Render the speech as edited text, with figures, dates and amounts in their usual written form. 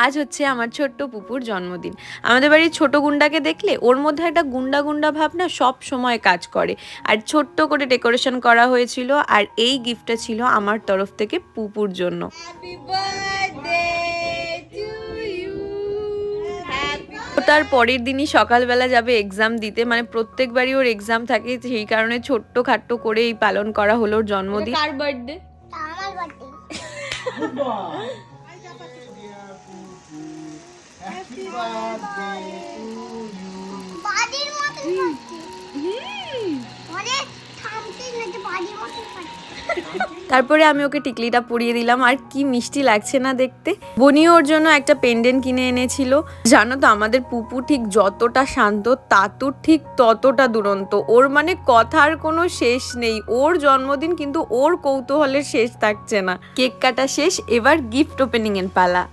আজ হচ্ছে আমার ছোট্ট পুপুর জন্মদিন। আমাদের বাড়ির ছোট গুন্ডাকে দেখলে ওর মধ্যে একটা গুন্ডা গুন্ডা ভাব না সব সময় কাজ করে। আর ছোট্ট করে ডেকোরেশন করা হয়েছিল, আর এই গিফটটা ছিল আমার তরফ থেকে পুপুর জন্য। তার পরের দিনই সকালবেলা যাবে এক্সাম দিতে, মানে প্রত্যেকবারই ওর এক্সাম থাকে, সেই কারণে ছোট্ট খাট্ট করে এই পালন করা হলো ওর জন্মদিন। কার বার্থডে? আমার birthday. Happy birthday to you. বাড়ির মতো করছি। মানে থামতে না যে বাড়ির মতো করছি। তারপরে আমি ওকে টিকলিটা পরিয়ে দিলাম, আর কি মিষ্টি লাগছে না দেখতে। বনি ওর জন্য একটা পেন্ডেন্ট কিনে এনেছিল। জানো তো আমাদের পুপু ঠিক যতটা শান্ত তাতুর ঠিক ততটা দুরন্ত। ওর মানে কথার কোনো শেষ নেই। ওর জন্মদিন কিন্তু ওর কৌতূহলের শেষ থাকছে না। কেক কাটা শেষ, এবার গিফট ওপেনিং এর পালা।